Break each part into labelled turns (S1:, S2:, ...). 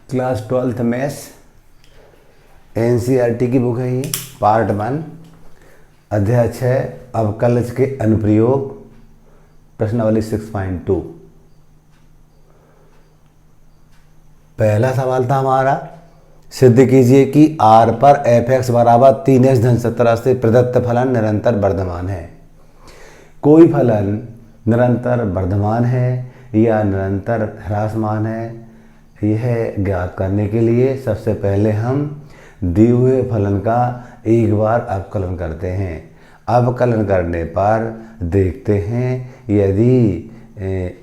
S1: Class 12th maths NCERT की book है ये, पार्ट 1, अध्याय 6, अवकलज के अनुप्रयोग, प्रश्नावली 6.2। पहला सवाल था हमारा, सिद्ध कीजिए कि r पर f(x) बराबर 3x धन 17 से प्रदत्त फलन निरंतर वर्धमान है। कोई फलन निरंतर वर्धमान है या निरंतर ह्रासमान है, यह ज्ञात करने के लिए सबसे पहले हम दिए हुए फलन का एक बार अवकलन करते हैं। अवकलन करने पर देखते हैं यदि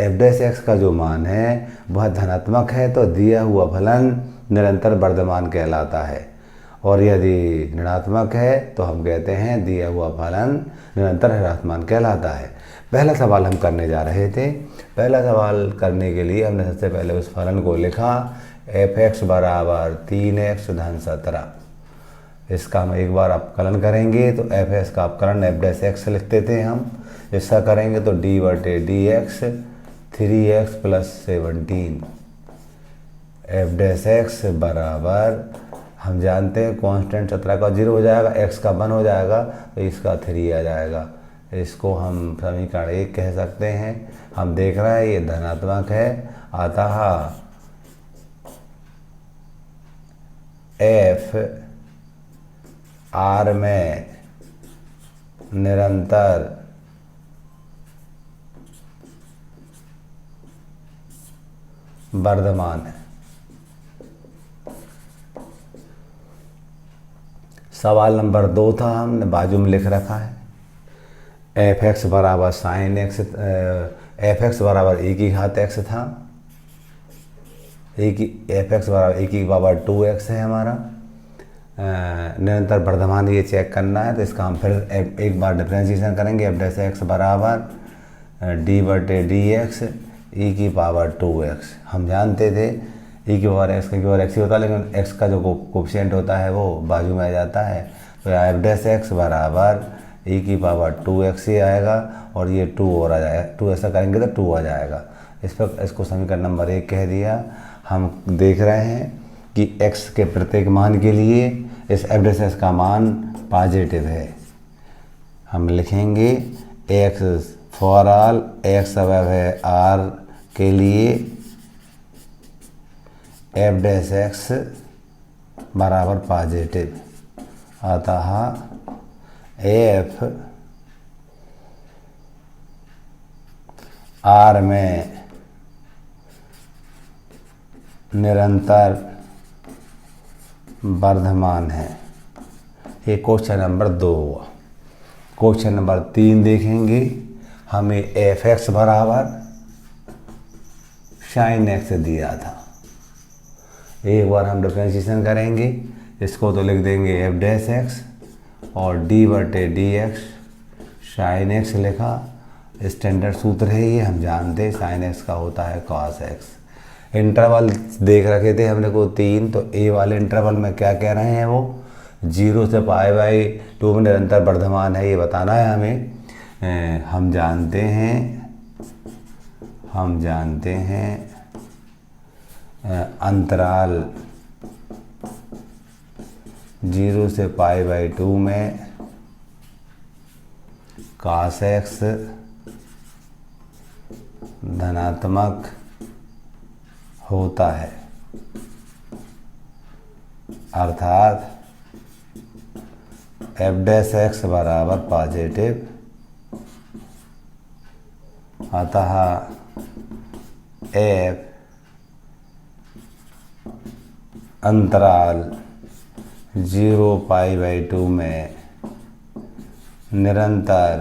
S1: f' का जो मान है वह धनात्मक है तो दिया हुआ फलन निरंतर वर्धमान कहलाता है, और यदि ऋणात्मक है तो हम कहते हैं दिया हुआ फलन निरंतर ह्रासमान कहलाता है। पहला सवाल हम करने जा रहे थे। पहला सवाल करने के लिए हमने सबसे पहले उस फलन को लिखा f(x) बराबर 3x धन 17। इसका हम एक बार अवकलन करेंगे तो f(x) का अवकलन f' लिखते थे हम। इसका करेंगे तो d/dx 3x + 17 f' बराबर, हम जानते हैं कांस्टेंट 17 का 0 हो जाएगा, x का 1 हो जाएगा तो इसका 3 आ जाएगा। इसको हम समीकरण 1 कह सकते हैं। हम देख रहे हैं ये धनात्मक है, अतः f r में निरंतर वर्धमान है। सवाल नंबर 2 था, हमने बाजू में लिख रखा है f(x) बराबर sin x, f(x) बराबर e⁻x था, f(x) बराबर e⁻² 2x है हमारा। निरंतर वर्धमान ये चेक करना है तो इसका हम फिर एक बार डिफ्रेंशिएशन करेंगे। f' बराबर d/dx e⁻² 2x। हम जानते थे e⁻x का x ही होता है, लेकिन x का जो कोफिशिएंट होता है वो बाजू में आ जाता है, तो f' बराबर e⁻² 2x ही आएगा और ये 2 और आ जाएगा। 2 ऐसा करेंगे तो 2 आ जाएगा। इस पर इसको समीकरण नंबर 1 कह दिया। हम देख रहे हैं कि x के प्रत्येक मान के लिए इस f' का मान पॉजिटिव है। हम लिखेंगे x फॉर ऑल x अवयव है r के लिए f' बराबर पॉजिटिव, अतः f r में निरंतर वर्धमान है। ये क्वेश्चन नंबर 2 हुआ। क्वेश्चन नंबर 3 देखेंगे। हमें f(x) बराबर sin x दिया था। एक बार हम डिफरेंशिएशन करेंगे, इसको तो लिख देंगे f' और d/dx sin x लिखा। स्टैंडर्ड सूत्र है ये, हम जानते हैं sin x का होता है cos x। इंटरवल देख रखे थे हमने को 3, तो a वाले इंटरवल में क्या कह रहे हैं, वो 0 से π/2 में निरंतर वर्धमान है, ये बताना है हमें। हम जानते हैं अंतराल 0 से π/2 में cos x धनात्मक होता है, अर्थात f' बराबर पॉजिटिव, अतः f अंतराल 0 π/2 में निरंतर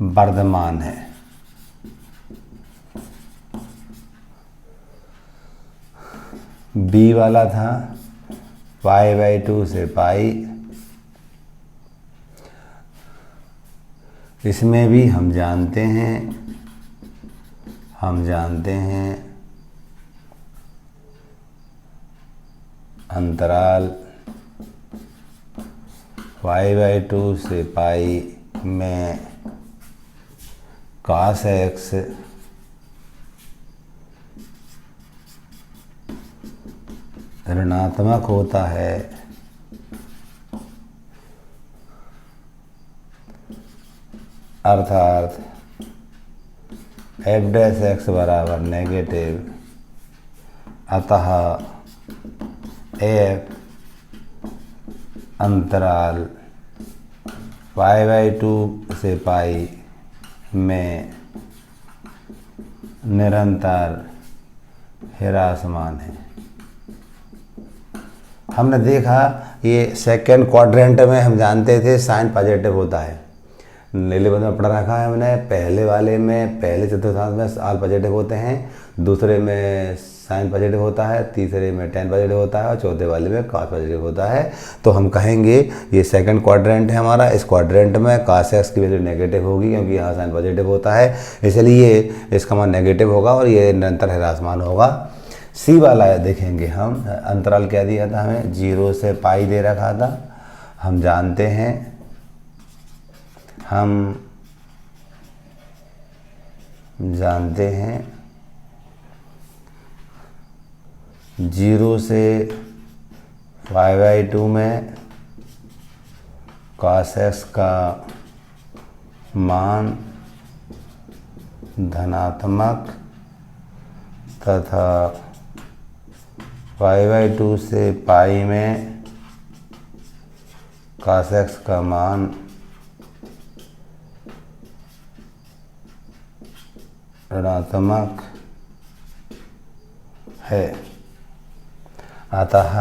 S1: वर्धमान है। b वाला था π/2 से π, इसमें भी हम जानते हैं अंतराल π/2 से π में cos x ऋणात्मक होता है अर्थात एफ डैश एक्स बराबर नेगेटिव, अतः एफ अंतराल π/2 से पाई में निरंतर ह्रासमान है। हमने देखा ये सेकेंड क्वाड्रेंट में हम जानते थे साइन पॉजिटिव होता है, नीले बंद में पढ़ रखा है हमने। पहले वाले में पहले चतुर्थांश में आल पॉजिटिव होते हैं, दूसरे में साइन पॉजिटिव होता है, तीसरे में टेन पॉजिटिव होता है और चौथे वाले में कॉस पॉजिटिव होता है। तो हम कहेंगे ये सेकंड क्वाड्रेंट है हमारा, इस क्वाड्रेंट में कॉस एक्स की वैल्यू नेगेटिव होगी क्योंकि यहाँ साइन पॉजिटिव होता है, इसलिए इसका मान नेगेटिव होगा और ये निरंतर ह्रासमान होगा। सी वाला देखेंगे हम, अंतराल क्या दिया था हमें, 0 से पाई दे रखा था। हम जानते हैं 0 से π/2 में cos x का मान धनात्मक तथा π/2 से पाई में cos x का मान ऋणात्मक है, अतः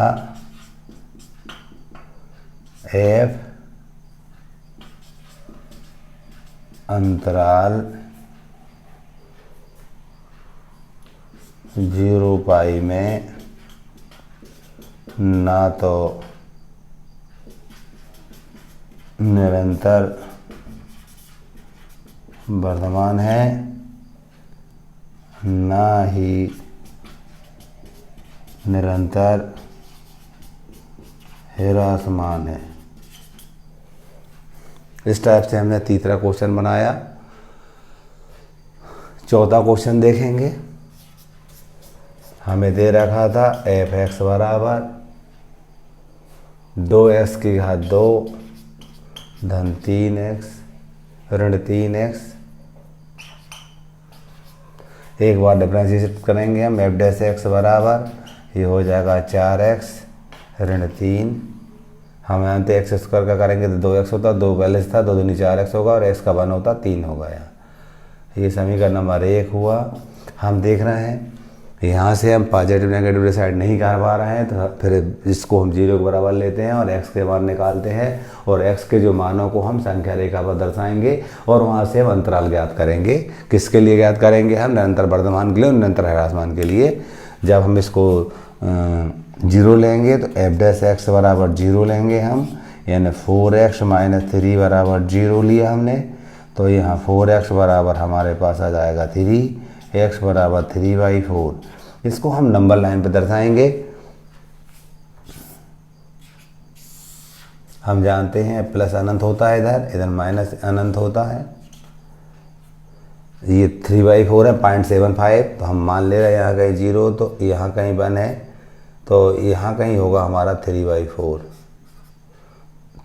S1: एफ अंतराल 0 पाई में ना तो निरंतर वर्धमान है ना ही निरंतर ह्रासमान है। इस टाइप से हमने तीसरा क्वेश्चन बनाया। चौथा क्वेश्चन देखेंगे। हमें दे रखा था एफ एक्स बराबर 2x की घात 2 धन 3x ऋण 3x। एक बार डिफरेंशिएट करेंगे हम, एफ डैश एक्स बराबर ये हो जाएगा 4x ऋण 3। हम यहाँ तो एक्स स्क्वायर का करेंगे तो 2x होता, 2 पहले से था, 2 दूनी 4x होगा और x का 1 होता 3 हो गया। ये समीकरण नंबर 1 हुआ। हम देख रहे हैं यहाँ से हम पॉजिटिव नेगेटिव डिसाइड नहीं कर पा रहे हैं, तो फिर इसको हम 0 के बराबर लेते हैं और x के मान निकालते हैं और x के जो मानों को हम संख्या रेखा पर दर्शाएंगे और वहाँ से हम अंतराल ज्ञात करेंगे। किसके लिए ज्ञात करेंगे हम, निरंतर वर्धमान के लिए और निरंतर ह्रासमान के लिए। जब हम इसको 0 लेंगे तो एफ डैश एक्स बराबर 0 लेंगे हम, यानी 4x - 3 बराबर 0 लिया हमने। तो यहाँ 4x बराबर हमारे पास आ जाएगा 3, x बराबर 3/4। इसको हम नंबर लाइन पर दर्शाएंगे। हम जानते हैं प्लस अनंत होता है इधर माइनस अनंत होता है। ये 3/4 है 0.75, तो हम मान ले रहे हैं यहाँ कहीं 0 तो यहाँ कहीं 1 है, तो यहाँ कहीं होगा हमारा 3/4।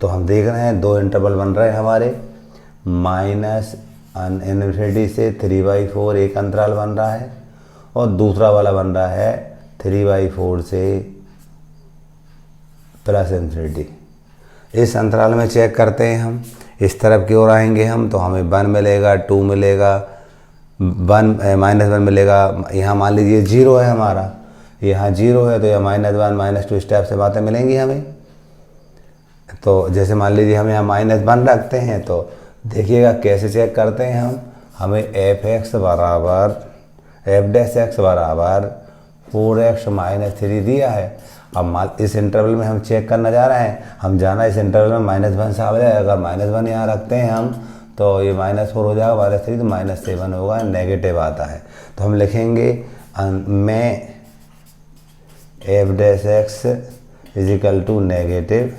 S1: तो हम देख रहे हैं 2 इंटरवल बन रहे हैं हमारे, माइनस इन्फिनिटी से 3/4 एक अंतराल बन रहा है और दूसरा वाला बन रहा है 3/4 से प्लस इन्फिनिटी। इस अंतराल में चेक करते हैं हम, इस तरफ की ओर आएंगे हम तो हमें 1 मिलेगा, 2 मिलेगा, -1 मिलेगा। यहाँ मान लीजिए 0 है हमारा, यहाँ 0 है तो यह -1 -2 इस टाइप से बातें मिलेंगी हमें। तो जैसे मान लीजिए हम यहाँ -1 रखते हैं तो देखिएगा कैसे चेक करते हैं हम। हमें एफ डैश एक्स बराबर 4x - 3 दिया है। अब इस इंटरवल में हम चेक करना जा रहे हैं, हम जाना इस इंटरवल में -1 से आ जाए। अगर -1 यहाँ रखते हैं हम तो ये -4 हो जाएगा, -3 तो -7 होगा, नेगेटिव आता है। तो हम लिखेंगे में F dash x is equal to negative,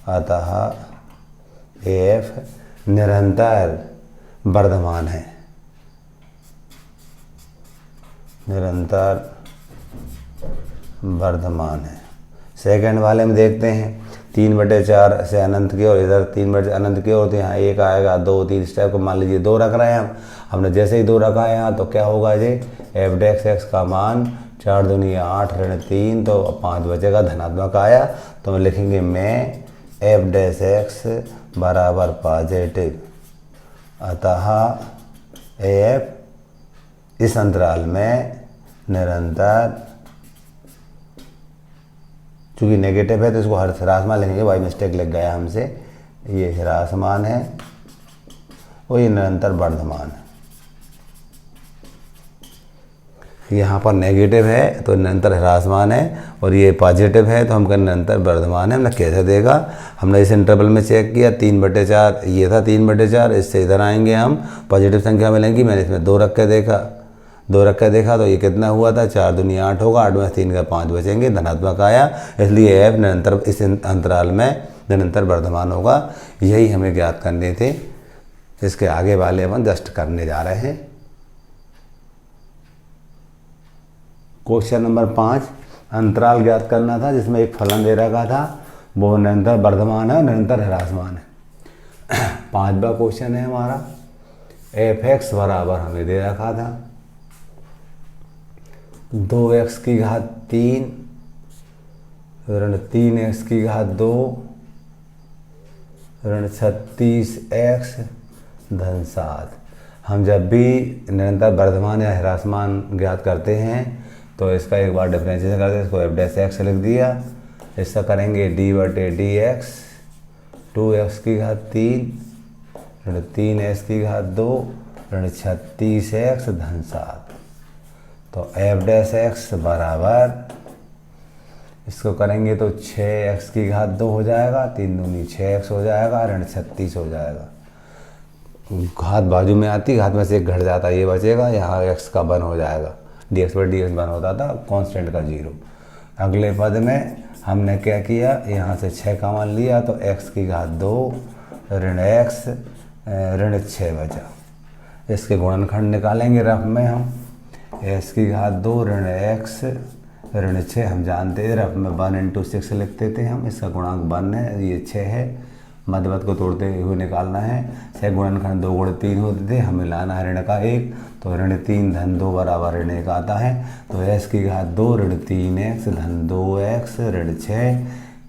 S1: अतः एफ निरंतर वर्धमान है, निरंतर वर्धमान है। सेकंड वाले में देखते हैं 3/4 से अनंत की ओर, इधर 3 अनंत की ओर, तो यहाँ 1 आएगा, 2 3 इस टाइप को मान लीजिए 2 रख रहे हैं हम। हमने जैसे ही 2 रखा है यहाँ, तो क्या होगा जी, एफ डैश एक्स का मान 4 दूनी 8 ऋण 3, तो 5 बचेगा, धनात्मक आया। तो हम लिखेंगे मैं एफ डैश एक्स बराबर पॉजिटिव, अतः एफ इस अंतराल में निरंतर, चूँकि नेगेटिव है तो इसको हर ह्रासमान लिखेंगे, बाई मिस्टेक लग गया हमसे, ये ह्रासमान है और ये निरंतर वर्धमान है। यहाँ पर नेगेटिव है तो निरंतर ह्रासमान है, और ये पॉजिटिव है तो हम कहें निरंतर वर्धमान है। हमने कैसे देखा, हमने इस इंटरवल में चेक किया, 3/4 ये था, 3/4, इससे इधर आएंगे हम, पॉजिटिव संख्या मिलेंगी। मैंने इसमें 2 रख के देखा तो ये कितना हुआ था, 4 दूनी 8 होगा, 8 में 3 का 5 बचेंगे, धनात्मक आया। इसलिए एफ निरंतर इस अंतराल में निरंतर वर्धमान होगा। यही हमें ज्ञात करने थे। इसके आगे वाले अपन जस्ट करने जा रहे हैं। क्वेश्चन नंबर 5, अंतराल ज्ञात करना था जिसमें एक फलन दे रखा था, वो निरंतर वर्धमान है, निरंतर ह्रासमान है। 5वां क्वेश्चन है हमारा, एफ एक्स बराबर हमें दे रखा था 2x की घात 3 ऋण 3x की घात 2 ऋण 36x धन 7। हम जब भी निरंतर वर्धमान या ह्रासमान ज्ञात करते हैं तो इसका एक बार डिफरेंशिएशन करते हैं, इसको एफ डैश एक्स लिख दिया। इसका करेंगे d/dx 2x की घात 3 ऋण 3x की घात 2 ऋण 36x धन 7। तो एफ डैश एक्स बराबर, इसको करेंगे तो 6x की घात 2 हो जाएगा, 3 दूनी 6x हो जाएगा, ऋण 36 हो जाएगा। घात बाजू में आती, घात में से एक घट जाता, ये बचेगा, यहाँ x का 1 हो जाएगा, dx/dx 1 होता था, कांस्टेंट का 0। अगले पद में हमने क्या किया, यहाँ से 6 का मान लिया तो x की घात 2 ऋण x ऋण 6 बचा। इसके गुणनखंड निकालेंगे रफ में हम, x की घात 2 ऋण x ऋण 6, हम जानते हैं रफ में 1 × 6 लिखते थे हम, इसका गुणांक 1 है, ये 6 है, मध्यपद को तोड़ते हुए निकालना है। 6 गुणनखंड 2 × 3 होते थे, हमें लाना है ऋण का 1, तो ऋण 3 धन 2 बराबर ऋण 1 आता है। तो x की घात 2 ऋण 3x धन 2x ऋण 6,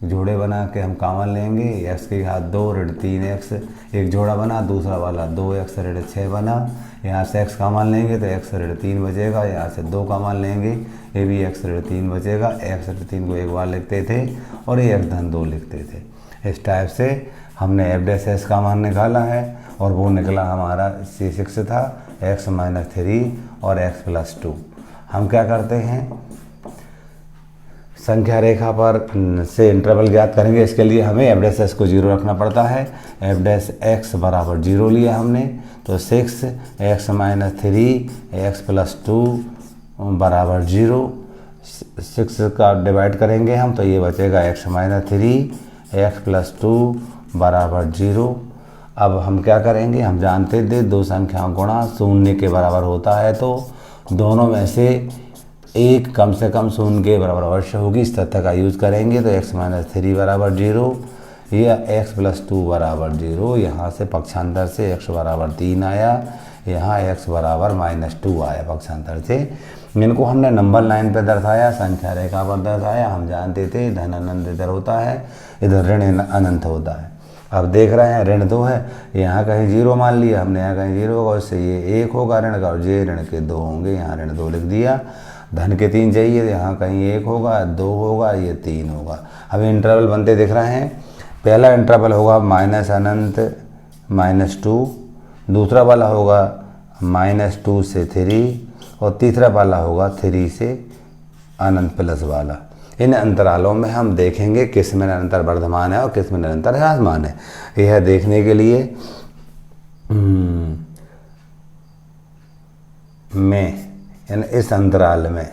S1: जोड़े बना के हम कॉमन लेंगे, x की घात 2 ऋण 3x, एक जोड़ा बना, दूसरा वाला 2x ऋण 6 बना, यहाँ से x कॉमन लेंगे तो x ऋण 3 बचेगा, यहाँ से 2 कॉमन लेंगे, ये भी x ऋण 3 बचेगा। x ऋण 3 को एक बार लिखते थे और ये x धन 2 लिखते थे। इस टाइप से हमने एफ डैश एस का मान निकाला है, और वो निकला हमारा C6 था, x - 3 और x + 2। हम क्या करते हैं, संख्या रेखा पर से इंटरवल ज्ञात करेंगे। इसके लिए हमें एफ डैश एस को 0 रखना पड़ता है। एफ डैश एक्स बराबर 0 लिया हमने, तो 6 x - 3 x + 2 बराबर 0। 6 का डिवाइड करेंगे हम तो ये बचेगा x - 3 x + 2 बराबर 0। अब हम क्या करेंगे, हम जानते थे दो संख्याओं गुणा 0 के बराबर होता है, तो दोनों में से एक कम से कम 0 के बराबर अवश्य होगी। इस तथ्य का यूज करेंगे तो x - 3 बराबर 0 या x + 2 बराबर 0। यहाँ से पक्षांतर से x बराबर 3 आया, यहाँ x बराबर -2 आया पक्षांतर से। इनको हमने नंबर लाइन पे दर्शाया, संख्या रेखा पर दर्शाया। हम जानते थे धन अनंत इधर होता है, इधर ऋण अनंत होता है। अब देख रहे हैं ऋण 2 है, यहाँ कहीं 0 मान लिया हमने, यहाँ कहीं 0 होगा, उससे ये 1 होगा ऋण का, और ये ऋण के 2 होंगे, यहाँ ऋण 2 लिख दिया। धन के 3 चाहिए, यहाँ कहीं 1 होगा, 2 होगा, ये 3 होगा। अब इंटरवल बनते दिख रहे हैं। पहला इंटरवल होगा -अनंत -2, दूसरा वाला होगा -2 से 3, और तीसरा वाला होगा 3 से अनंत प्लस वाला। इन अंतरालों में हम देखेंगे किस में निरंतर वर्धमान है और किस में निरंतर ह्रासमान है। यह देखने के लिए मैं इस अंतराल में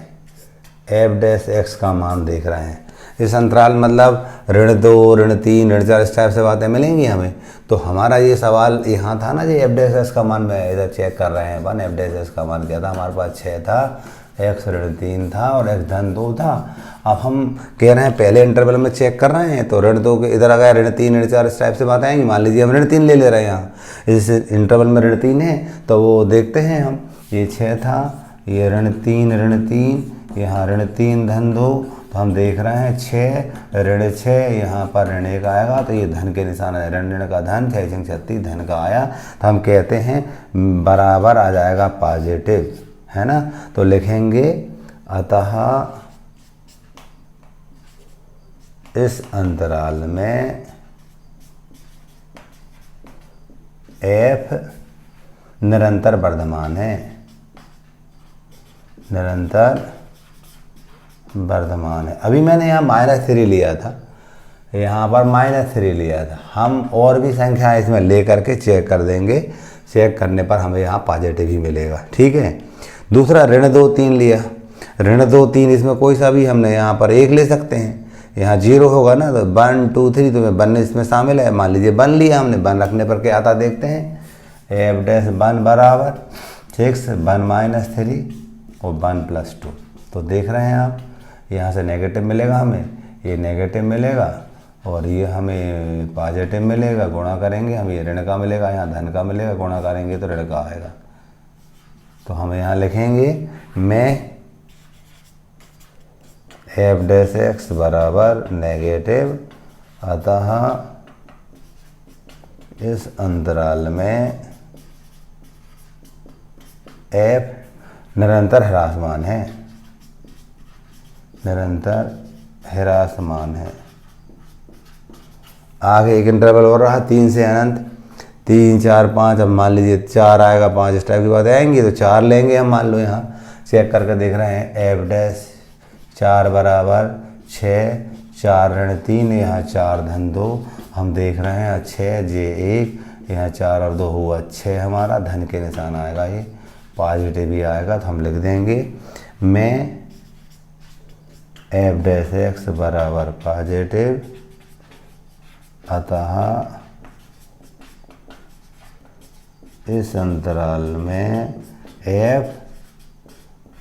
S1: एफ डैश एक्स का मान देख रहे हैं। इस अंतराल मतलब ऋण 2 ऋण 3 ऋण 4 इस टाइप से बातें मिलेंगी हमें। तो हमारा ये सवाल यहाँ था ना, जो एफ डैश एक्स का मान मैं इधर चेक कर रहे हैं अपन। एफ डैश एक्स का मान क्या था हमारे पास, 6 था, x ऋण 3 था और x धन 2 था। अब हम कह रहे हैं पहले इंटरवल में चेक कर रहे हैं तो ऋण 2 के इधर आ गया ऋण 3 ऋण 4 इस टाइप से बात आएंगी। मान लीजिए हम ऋण 3 ले रहे हैं यहाँ, इस इंटरवल में ऋण 3 है तो वो देखते हैं हम, ये 6 था, ये ऋण 3 यहाँ ऋण 3 धन 2, तो हम देख रहे हैं 6 ऋण 6, यहाँ पर ऋण 1 आएगा तो ये धन के निशान है, ऋण का धन 6 6 36 धन का आया, तो हम कहते हैं बराबर आ जाएगा पॉजिटिव, है ना। तो लिखेंगे अतः इस अंतराल में f निरंतर वर्धमान है, निरंतर वर्धमान है। अभी मैंने यहाँ -3 लिया था, यहाँ पर -3 लिया था, हम और भी संख्या इसमें ले करके चेक कर देंगे, चेक करने पर हमें यहाँ पॉजिटिव ही मिलेगा, ठीक है। दूसरा ऋण 2 3 लिया, ऋण 2 3 इसमें कोई सा भी हमने यहाँ पर 1 ले सकते हैं, यहाँ 0 होगा ना, तो 1 2 3 तो 1 इसमें शामिल है, मान लीजिए 1 लिया हमने, 1 रखने पर क्या आता देखते हैं, f' बराबर 6 1 - 3 और 1 + 2, तो देख रहे हैं आप यहाँ से नेगेटिव मिलेगा हमें, ये नेगेटिव मिलेगा और ये हमें पॉजिटिव मिलेगा, गुणा करेंगे हम ये ऋण का मिलेगा, यहाँ धन का मिलेगा, गुणा करेंगे तो ऋण का आएगा। तो हम यहाँ लिखेंगे मैं f' बराबर नेगेटिव, अतः इस अंतराल में f निरंतर ह्रासमान है, निरंतर ह्रासमान है। आगे एक इंटरवल और रहा 3 से अनंत, 3 4 5, अब मान लीजिए 4 आएगा 5 इस टाइप की बात आएंगी तो 4 लेंगे हम, मान लो यहाँ चेक करके देख रहे हैं f' 4 बराबर 6 4 ऋण 3, यहाँ 4 धन 2, हम देख रहे हैं 6 j 1, यहाँ 4 और 2 हुआ 6, हमारा धन के निशान आएगा, ये पॉजिटिव भी आएगा, तो हम लिख देंगे मैं f' बराबर पॉजिटिव, अतः इस अंतराल में f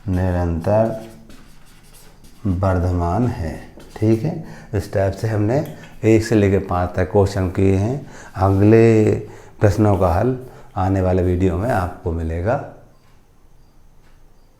S1: निरंतर वर्धमान है, ठीक है। इस टाइप से हमने 1 से लेकर 5 तक क्वेश्चन किए हैं। अगले प्रश्नों का हल आने वाले वीडियो में आपको मिलेगा।